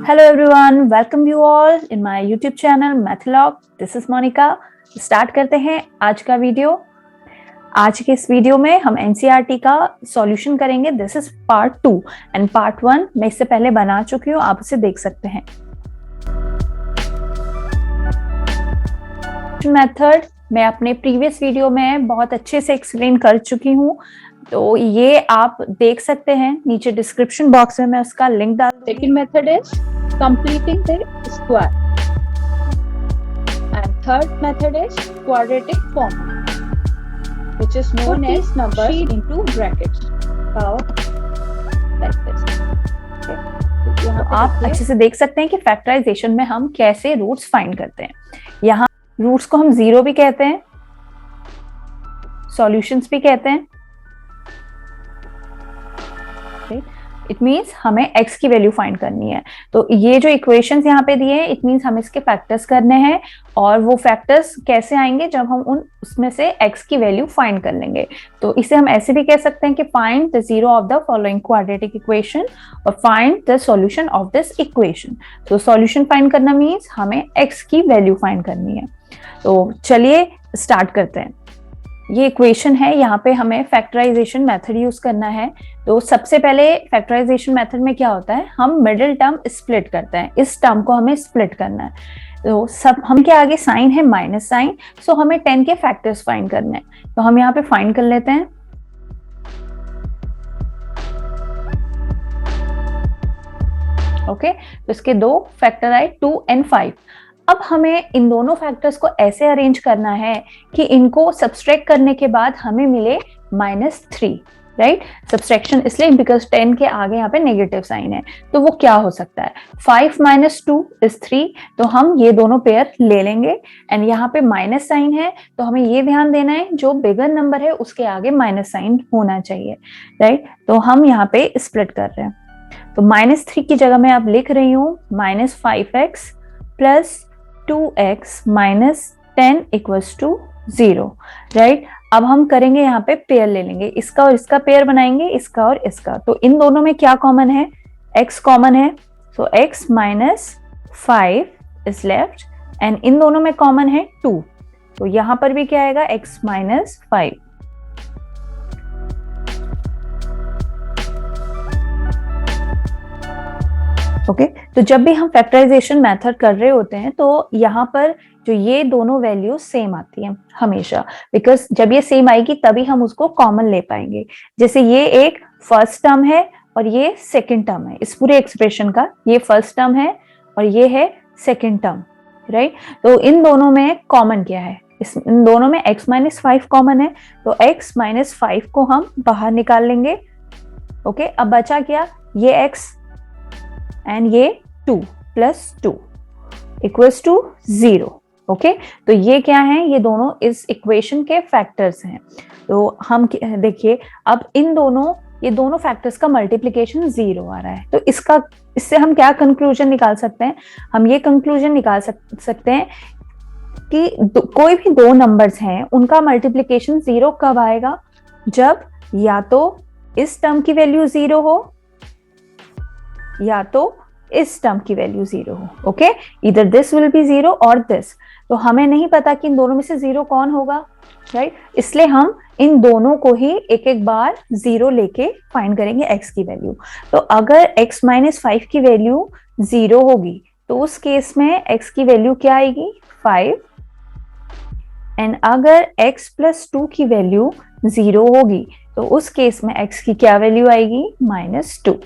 Hello everyone, welcome you all in my YouTube channel Mathlog. This is Monica. Start करते हैं आज का video. आज के इस वीडियो में हम एनसीईआरटी का सॉल्यूशन करेंगे। This is part 2 and part 1 मैं इससे पहले बना चुकी हूँ, आप उसे देख सकते हैं। मेथड मैं अपने प्रीवियस वीडियो में बहुत अच्छे से एक्सप्लेन कर चुकी हूँ, तो ये आप देख सकते हैं। नीचे डिस्क्रिप्शन बॉक्स में मैं उसका लिंक डाल। Second method is completing the square, and third method is quadratic form, which is known as numbers into brackets. How? Like this. Okay. तो आप अच्छे से देख सकते हैं कि फैक्टराइजेशन में हम कैसे रूट्स फाइंड करते हैं। यहाँ रूट्स को हम जीरो भी कहते हैं, सॉल्यूशंस भी कहते हैं। इट मीन्स हमें x की वैल्यू फाइंड करनी है। तो ये जो इक्वेशंस यहाँ पे दिए हैं, इट मीन्स हमें इसके फैक्टर्स करने हैं, और वो फैक्टर्स कैसे आएंगे जब हम उसमें से x की वैल्यू फाइंड कर लेंगे। तो इसे हम ऐसे भी कह सकते हैं कि find the zero of the following quadratic equation और find the solution of this equation. तो सॉल्यूशन फाइंड करना मीन्स हमें x की वैल्यू फाइंड करनी है। तो चलिए स्टार्ट करते हैं। ये इक्वेशन है, यहाँ पे हमें फैक्टराइजेशन मेथड यूज करना है। तो सबसे पहले फैक्टराइजेशन मेथड में क्या होता है, हम मिडिल टर्म स्प्लिट करते हैं। इस टर्म को हमें स्प्लिट करना है। तो सब हम के आगे साइन है माइनस साइन, सो हमें 10 के फैक्टर्स फाइंड करने हैं। तो हम यहाँ पे फाइंड कर लेते हैं। ओके, तो इसके दो फैक्टर आए 2 और 5। अब हमें इन दोनों फैक्टर्स को ऐसे अरेंज करना है कि इनको सब्सट्रैक्ट करने के बाद हमें मिले -3, राइट। सब्सट्रैक्शन इसलिए बिकॉज 10 के आगे यहाँ पे नेगेटिव साइन है। तो वो क्या हो सकता है, 5 - 2 = 3। तो हम ये दोनों पेयर ले लेंगे, एंड यहाँ पे माइनस साइन है, तो हमें ये ध्यान देना है जो बिगर नंबर है उसके आगे माइनस साइन होना चाहिए, राइट। तो हम यहाँ पे स्प्लिट कर रहे हैं। तो -3 की जगह मैं अब लिख रही हूँ -5x + 2x - 10 = 0, राइट। अब हम करेंगे यहाँ पे पेयर ले लेंगे, इसका और इसका पेयर बनाएंगे, इसका और इसका। तो इन दोनों में क्या कॉमन है, x कॉमन है, so x - 5 is left, and in दोनों में कॉमन है 2। तो यहाँ पर भी क्या आएगा, x - 5। ओके, तो जब भी हम फैक्टराइजेशन मेथड कर रहे होते हैं तो यहाँ पर जो ये दोनों वैल्यू सेम आती हैं हमेशा, बिकॉज जब ये सेम आएगी तभी हम उसको कॉमन ले पाएंगे। जैसे ये एक फर्स्ट टर्म है और ये सेकंड टर्म है, इस पूरे एक्सप्रेशन का ये फर्स्ट टर्म है और ये है सेकंड टर्म, राइट। तो इन दोनों में कॉमन क्या है, इन दोनों में x - 5 कॉमन है, तो x - 5 को हम बाहर निकाल लेंगे। ओके, अब बचा क्या, ये x एंड ये 2 + 2 = 0। ओके, तो ये क्या है, ये दोनों इस इक्वेशन के फैक्टर्स हैं। तो हम देखिए, अब ये दोनों फैक्टर्स का मल्टीप्लिकेशन 0 आ रहा है। तो इससे हम क्या कंक्लूजन निकाल सकते हैं, हम ये कंक्लूजन निकाल सकते हैं कि कोई भी दो नंबर्स हैं उनका मल्टीप्लिकेशन 0 कब आएगा, जब या तो इस टर्म की वैल्यू 0 हो या तो इस टर्म की वैल्यू 0 हो। ओके, इधर दिस विल बी 0 और दिस। तो हमें नहीं पता कि इन दोनों में से 0 कौन होगा, राइट। इसलिए हम इन दोनों को ही एक एक बार 0 लेके फाइंड करेंगे x की वैल्यू। तो अगर x - 5 की वैल्यू 0 होगी तो उस केस में x की वैल्यू क्या आएगी, 5। एंड अगर x + 2 की वैल्यू 0 होगी तो उस केस में x की क्या वैल्यू आएगी, -2,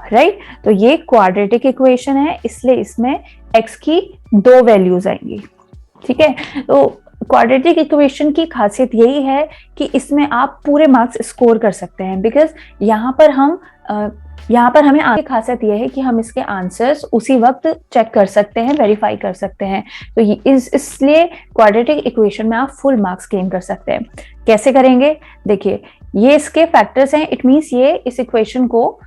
राइट। तो ये क्वाड्रेटिक इक्वेशन है, इसलिए इसमें x की 2 वैल्यूज आएंगी, ठीक है। तो क्वाड्रेटिक इक्वेशन की खासियत यही है कि इसमें आप पूरे मार्क्स स्कोर कर सकते हैं, बिकॉज यहाँ पर हमें आगे खासियत यह है कि हम इसके आंसर्स उसी वक्त चेक कर सकते हैं, वेरीफाई कर सकते हैं। तो इसलिए क्वाड्रेटिक इक्वेशन में आप फुल मार्क्स गेन कर सकते हैं। कैसे करेंगे, देखिए, ये इसके फैक्टर्स हैं, इट मीन्स ये इस इक्वेशन को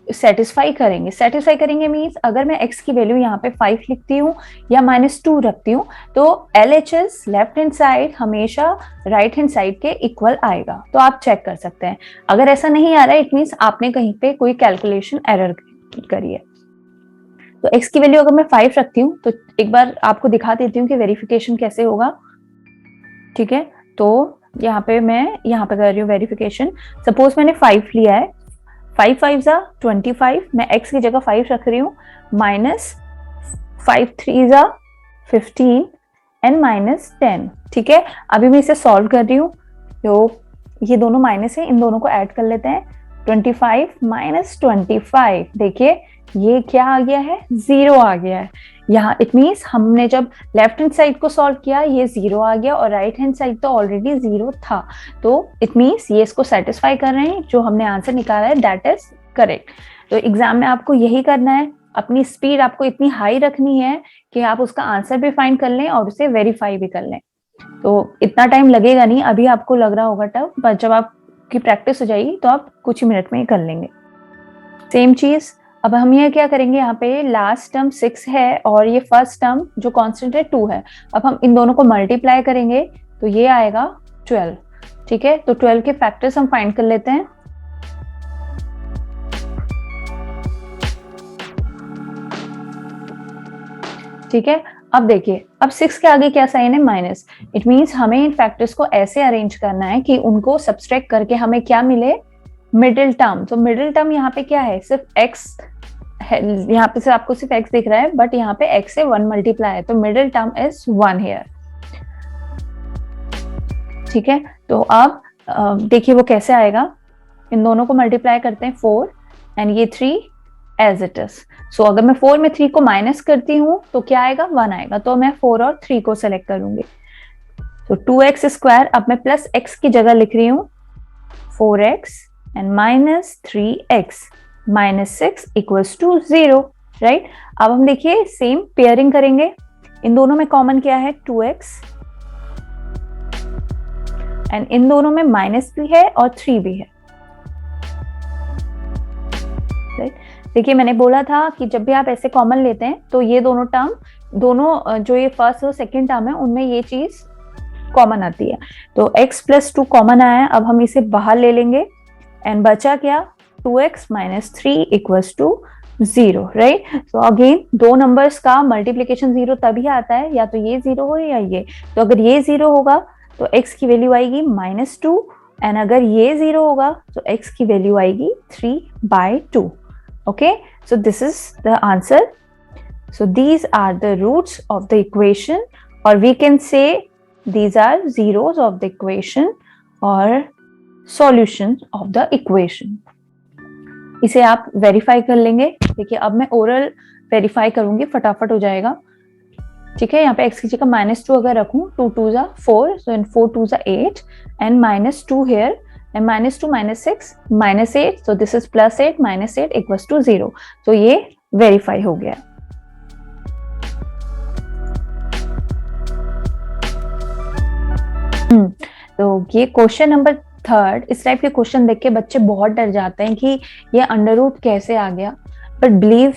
सेटिस्फाई करेंगे मीन्स अगर मैं x की वैल्यू यहाँ पे 5 लिखती हूँ या -2 रखती हूँ तो LHS लेफ्ट हैंड साइड हमेशा राइट हैंड साइड के इक्वल आएगा। तो आप चेक कर सकते हैं, अगर ऐसा नहीं आ रहा है इट मीन्स आपने कहीं पे कोई कैलकुलेशन एरर करी है। तो x की वैल्यू अगर मैं 5 रखती हूँ तो एक बार आपको दिखा देती हूँ कि वेरिफिकेशन कैसे होगा। ठीक है, तो यहाँ पे मैं यहाँ पे कर रही हूँ वेरिफिकेशन। सपोज मैंने 5 लिया है, 5 5 जा 25, मैं x की जगह 5 रख रही हूँ, माइनस 5 3 जा 15 एंड माइनस 10। ठीक है, अभी मैं इसे सॉल्व कर रही हूँ, तो ये दोनों माइनस है, इन दोनों को ऐड कर लेते हैं। 25 माइनस 25, देखिए ये क्या आ गया है, 0 आ गया है यहाँ। इट मीन्स हमने जब लेफ्ट हैंड साइड को सॉल्व किया ये 0 आ गया और राइट हैंड साइड तो ऑलरेडी 0 था, तो इट मीन्स ये इसको सेटिस्फाई कर रहे हैं, जो हमने आंसर निकाला है दैट इज करेक्ट। तो एग्जाम में आपको यही करना है, अपनी स्पीड आपको इतनी हाई रखनी है कि आप उसका आंसर भी फाइंड कर लें और उसे वेरीफाई भी कर लें। तो इतना टाइम लगेगा नहीं, अभी आपको लग रहा होगा टफ, पर जब आपकी प्रैक्टिस हो जाएगी तो आप कुछ ही मिनट में ही कर लेंगे। सेम चीज अब हम ये क्या करेंगे, यहाँ पे लास्ट टर्म 6 है और ये फर्स्ट टर्म जो कांस्टेंट है 2 है। अब हम इन दोनों को मल्टीप्लाई करेंगे तो ये आएगा 12। ठीक है, तो 12 के फैक्टर्स हम फाइंड कर लेते हैं। ठीक है, अब देखिए, अब 6 के आगे क्या साइन है, माइनस। इट मींस हमें इन फैक्टर्स को ऐसे अरेंज करना है कि उनको सब्सट्रैक्ट करके हमें क्या मिले, मिडिल टर्म। तो मिडिल टर्म यहाँ पे क्या है, सिर्फ x है, यहाँ पे से आपको सिर्फ x दिख रहा है, बट यहाँ पे x से 1 मल्टीप्लाई है, तो मिडिल टर्म इज 1 हियर। ठीक है, तो अब देखिए वो कैसे आएगा, इन दोनों को मल्टीप्लाई करते हैं 4 एंड ये 3 एज इट इज। सो अगर मैं 4 में 3 को माइनस करती हूँ तो क्या आएगा, 1 आएगा, तो मैं 4 और 3 को सेलेक्ट करूंगी। तो 2x स्क्वायर, अब मैं प्लस x की जगह लिख रही हूँ 4x and minus 3x minus 6 equals to 0, right. अब हम देखिए सेम पेयरिंग करेंगे, इन दोनों में कॉमन क्या है, 2x एंड इन दोनों में माइनस भी है और 3 भी है, राइट। देखिए मैंने बोला था कि जब भी आप ऐसे कॉमन लेते हैं तो ये दोनों टर्म, दोनों जो ये फर्स्ट और सेकंड टर्म है उनमें ये चीज कॉमन आती है। तो x प्लस 2 कॉमन आया है, अब हम इसे बाहर ले लेंगे एंड बचा क्या, 2x minus 3 equals to 0, right. So again दो नंबर्स का मल्टीप्लीकेशन 0 तभी आता है, या तो ये 0 हो या ये। तो अगर ये 0 होगा तो x की वैल्यू आएगी -2 एंड अगर ये 0 होगा तो x की वैल्यू आएगी 3/2। Okay, so this is the answer. So these are the roots of the equation, or we can say these are zeros of the equation or solutions of the equation. इसे आप verify कर लेंगे। देखिए अब मैं oral verify करूंगी, फटाफट हो जाएगा। ठीक है, यहाँ पे x की जगह -2 अगर रखूं, 2 2 जा 4, so in 4 2 जा 8 and -2 here and -2 -6 -8, so this is +8 -8 equals to 0. तो ये वेरीफाई हो गया। तो ये क्वेश्चन नंबर 3, इस टाइप के क्वेश्चन देख के बच्चे बहुत डर जाते हैं कि ये अंडर रूट कैसे आ गया, बट बिलीव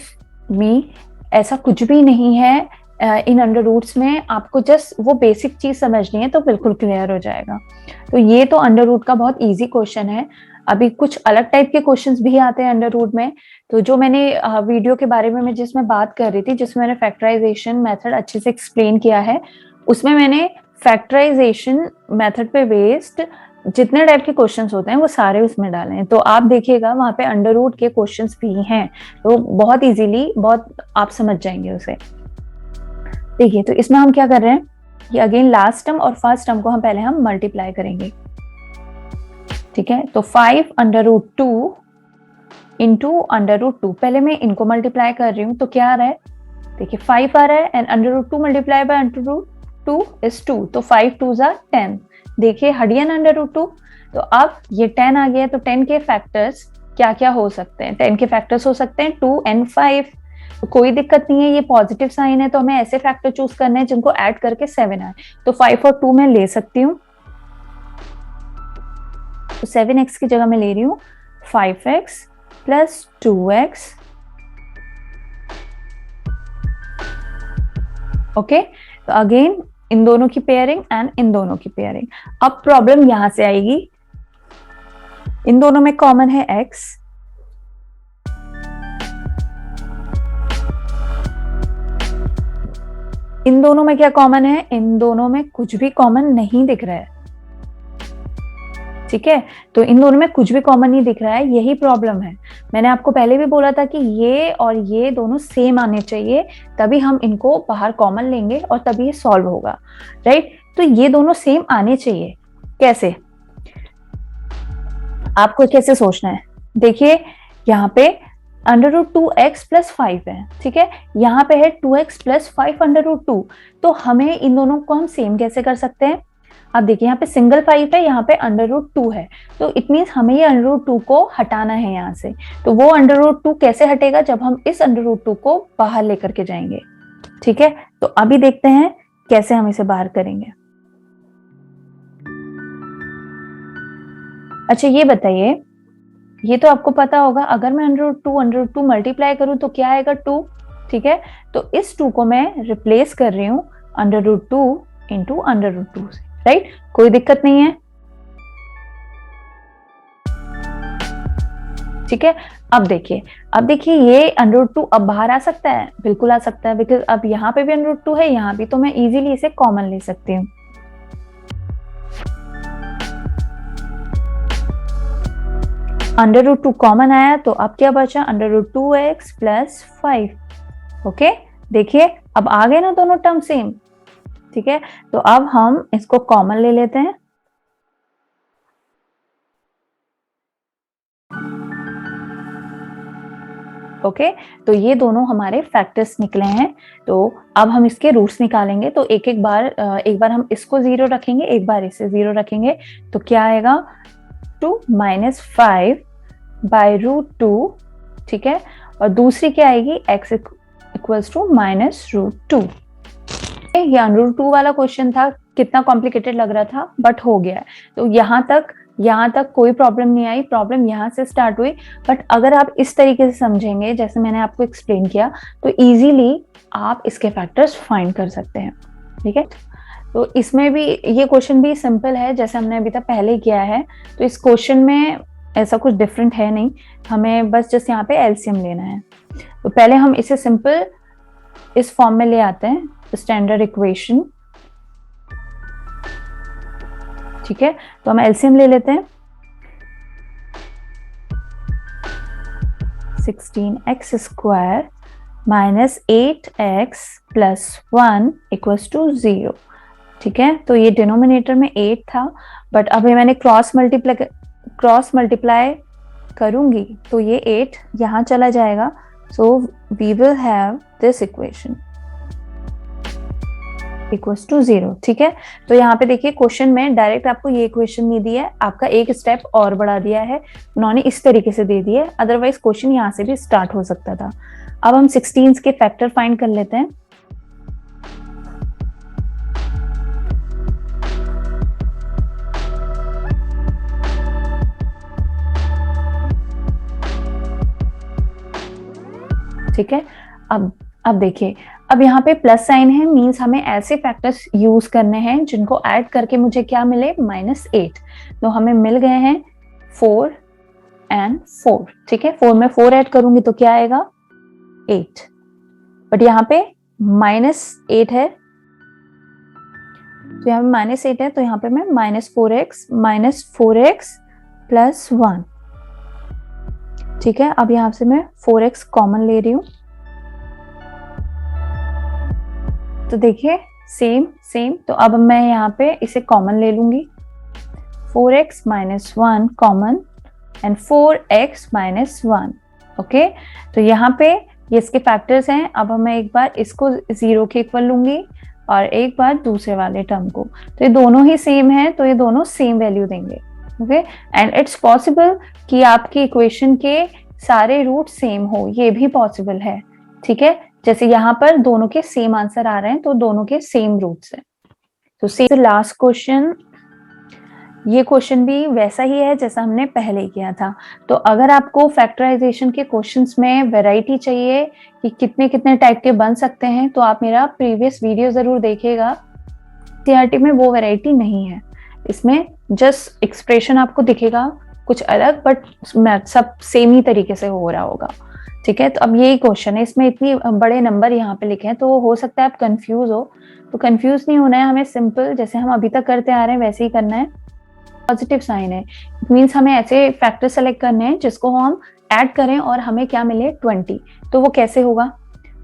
मी ऐसा कुछ भी नहीं है। इन अंडर रूट्स में आपको जस्ट वो बेसिक चीज समझनी है तो बिल्कुल क्लियर हो जाएगा। तो ये तो अंडर रूट का बहुत इजी क्वेश्चन है। अभी कुछ अलग टाइप के क्वेश्चंस भी आते हैं अंडर रूट में। तो जो मैंने वीडियो के बारे में जिसमें बात कर रही थी, जिसमें मैंने फैक्टराइजेशन मेथड अच्छे से एक्सप्लेन किया है, उसमें मैंने फैक्टराइजेशन मेथड पे बेस्ड जितने टाइप के क्वेश्चंस होते हैं वो सारे उसमें डाले हैं। तो आप देखिएगा वहां पे अंडर रूट के क्वेश्चंस भी हैं, तो बहुत इजीली बहुत आप समझ जाएंगे उसे। देखिए तो इसमें हम क्या कर रहे हैं, ये अगेन लास्ट टर्म और फर्स्ट टर्म को हम पहले हम मल्टीप्लाई करेंगे। ठीक है, तो 5√2 इंटू √2, पहले मैं इनको मल्टीप्लाई कर रही हूँ तो क्या आ रहा है, देखिए 5 आ रहा है एंड √2 मल्टीप्लाई बाय √2 इज 2, तो 5 2 जा 10। देखिए हडियन √2, तो अब ये 10 आ गया, तो 10 के फैक्टर्स क्या क्या हो सकते हैं, 10 के फैक्टर्स हो सकते हैं 2 and 5। तो कोई दिक्कत नहीं है, ये पॉजिटिव साइन है तो हमें ऐसे फैक्टर चूज करने हैं जिनको ऐड करके 7 आए। तो 5 और 2 मैं ले सकती हूँ, तो 7x की जगह मैं ले रही हूँ 5x प्लस 2x। ओके, तो अगेन इन दोनों की पेयरिंग एंड इन दोनों की पेयरिंग। अब प्रॉब्लम यहां से आएगी, इन दोनों में कॉमन है x, इन दोनों में क्या कॉमन है? इन दोनों में कुछ भी कॉमन नहीं दिख रहा है, ठीक है। तो इन दोनों में कुछ भी कॉमन नहीं दिख रहा है, यही प्रॉब्लम है। मैंने आपको पहले भी बोला था कि ये और ये दोनों सेम आने चाहिए, तभी हम इनको बाहर कॉमन लेंगे और तभी ये सॉल्व होगा, राइट। तो ये दोनों सेम आने चाहिए। कैसे? आपको कैसे सोचना है? देखिए यहाँ पे √2x + 5 है, ठीक है। यहाँ पे है 2x + 5 √2। तो हमें इन दोनों को हम सेम कैसे कर सकते हैं? अब देखिए यहाँ पे सिंगल 5 है, यहाँ पे √2 है, तो इट मीन्स हमें ये √2 को हटाना है यहाँ से। तो वो √2 कैसे हटेगा? जब हम इस √2 को बाहर लेकर के जाएंगे, ठीक है। तो अभी देखते हैं कैसे हम इसे बाहर करेंगे। अच्छा ये बताइए, ये तो आपको पता होगा, अगर मैं √2 मल्टीप्लाई करूं तो क्या आएगा? 2, ठीक है। तो इस 2 को मैं रिप्लेस कर रही हूं √2 इंटू √2 से, राइट। कोई दिक्कत नहीं है, ठीक है। अब देखिए ये √2 अब बाहर आ सकता है, बिल्कुल आ सकता है, बिकॉज अब यहाँ पे भी √2 है, यहाँ भी, तो मैं इजीली इसे कॉमन ले सकती हूँ। √2 कॉमन आया, तो अब क्या बचा? √2x + 5। ओके, देखिए अब आ गए ना दोनों टर्म सेम, ठीक है। तो अब हम इसको कॉमन ले लेते हैं। ओके, तो ये दोनों हमारे फैक्टर्स निकले हैं। तो अब हम इसके रूट्स निकालेंगे। तो एक बार हम इसको 0 रखेंगे, एक बार इसे 0 रखेंगे। तो क्या आएगा? 2 - 5 √2, ठीक है। और दूसरी क्या आएगी? x = -√2। ये √2 वाला क्वेश्चन था, कितना कॉम्प्लिकेटेड लग रहा था, बट हो गया। तो यहाँ तक कोई प्रॉब्लम नहीं आई। प्रॉब्लम यहाँ से स्टार्ट हुई, बट अगर आप इस तरीके से समझेंगे जैसे मैंने आपको एक्सप्लेन किया, तो इजीली आप इसके फैक्टर्स फाइंड कर सकते हैं, ठीक है। तो इसमें भी ये क्वेश्चन भी सिंपल है, जैसे हमने अभी तक पहले किया है। तो इस क्वेश्चन में ऐसा कुछ डिफरेंट है नहीं, हमें बस जस्ट यहाँ पे एलसीएम लेना है। तो पहले हम इसे सिंपल इस फॉर्म में ले आते हैं, स्टैंडर्ड इक्वेशन, ठीक है। तो हम एलसीएम ले लेते हैं। 16x² - 8x + 1 = 0, ठीक है। तो ये डिनोमिनेटर में 8 था, बट अभी मैंने क्रॉस मल्टीप्लाई करूंगी तो ये 8 यहाँ चला जाएगा। So we will have this equation = 0, ठीक है। तो यहाँ पे देखिए क्वेश्चन में डायरेक्ट आपको ये इक्वेशन नहीं दिया है, आपका एक स्टेप और बढ़ा दिया है उन्होंने, इस तरीके से दे दिया है। अदरवाइज क्वेश्चन यहाँ से भी स्टार्ट हो सकता था। अब हम 16 के फैक्टर फाइंड कर लेते हैं। ठीक है। अब देखिए, अब यहाँ पे प्लस साइन है, मींस हमें ऐसे फैक्टर्स यूज करने हैं जिनको ऐड करके मुझे क्या मिले? -8। तो हमें मिल गए हैं 4 और 4, ठीक है। 4 में 4 ऐड करूंगी तो क्या आएगा? 8। बट यहाँ पे -8 है, तो यहाँ पे -8 है, तो यहाँ पे मैं -4x + 1, ठीक है। अब यहाँ से मैं 4x कॉमन ले रही हूँ। तो देखिए सेम। तो अब मैं यहाँ पे इसे कॉमन ले लूंगी, 4x - 1 common and 4x - 1, okay. तो यहाँ पे ये इसके फैक्टर्स हैं। अब मैं एक बार इसको 0 के इक्वल लूंगी और एक बार दूसरे वाले टर्म को, तो ये दोनों ही सेम है, तो ये दोनों सेम वैल्यू देंगे, ओके। एंड इट्स पॉसिबल कि आपकी इक्वेशन के सारे रूट सेम हो, ये भी पॉसिबल है, ठीक है। जैसे यहाँ पर दोनों के सेम आंसर आ रहे हैं, तो दोनों के सेम रूट्स हैं। तो सेम लास्ट क्वेश्चन, ये क्वेश्चन भी वैसा ही है जैसा हमने पहले किया था। तो अगर आपको फैक्टराइजेशन के क्वेश्चंस में वैरायटी चाहिए कि कितने कितने टाइप के बन सकते हैं, तो आप मेरा प्रीवियस वीडियो जरूर देखिएगा। सीआरटी में वो वैरायटी नहीं है, इसमें जस्ट एक्सप्रेशन आपको दिखेगा कुछ अलग, बट सब सेम ही तरीके से हो रहा होगा, ठीक है, तो अब यही क्वेश्चन है, इसमें इतनी बड़े नंबर यहाँ पे लिखे हैं तो हो सकता है आप कंफ्यूज हो, तो कंफ्यूज नहीं होना है हमें, सिंपल जैसे हम अभी तक करते आ रहे हैं वैसे ही करना है। पॉजिटिव साइन है, इट मीन्स हमें ऐसे फैक्टर सेलेक्ट करने हैं जिसको हम ऐड करें और हमें क्या मिले 20। तो वो कैसे होगा,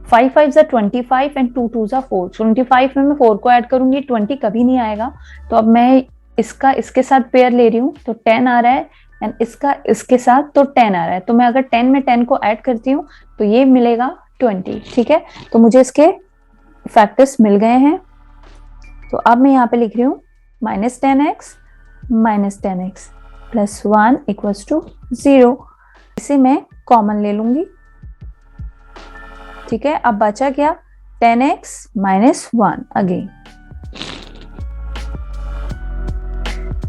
5 5 25 एंड 2 2 4। 25 में मैं 4 को ऐड करूंगी, 20 कभी नहीं आएगा। तो अब मैं इसका इसके साथ पेयर ले रही हूँ तो 10 आ रहा है, एंड इसका इसके साथ तो 10 आ रहा है। तो मैं अगर 10 में 10 को ऐड करती हूँ तो ये मिलेगा 20। ठीक है, तो मुझे इसके फैक्टर्स मिल गए हैं। तो अब मैं यहाँ पे लिख रही हूँ -10x प्लस 1 इक्वल्स टू 0। इसे मैं कॉमन ले लूंगी। ठीक है, अब बचा क्या, 10x माइनस 1 अगेन।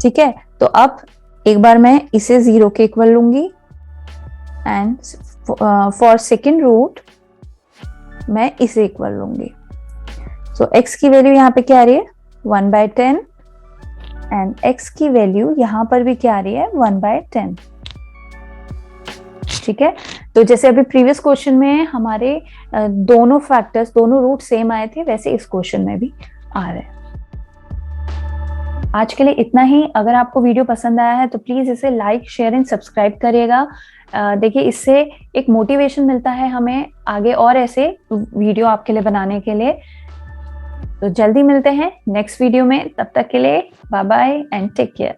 ठीक है, तो अब एक बार मैं इसे 0 के इक्वल लूंगी, एंड फॉर सेकेंड रूट मैं इसे इक्वल लूंगी। सो x की वैल्यू यहाँ पे क्या आ रही है 1/10, एंड x की वैल्यू यहाँ पर भी क्या आ रही है 1/10। ठीक है, तो जैसे अभी प्रीवियस क्वेश्चन में हमारे दोनों फैक्टर्स, दोनों रूट सेम आए थे, वैसे इस क्वेश्चन में भी आ रहे हैं। आज के लिए इतना ही। अगर आपको वीडियो पसंद आया है तो प्लीज इसे लाइक, शेयर एंड सब्सक्राइब करिएगा। देखिए, इससे एक मोटिवेशन मिलता है हमें आगे और ऐसे वीडियो आपके लिए बनाने के लिए। तो जल्दी मिलते हैं नेक्स्ट वीडियो में, तब तक के लिए bye bye and take care.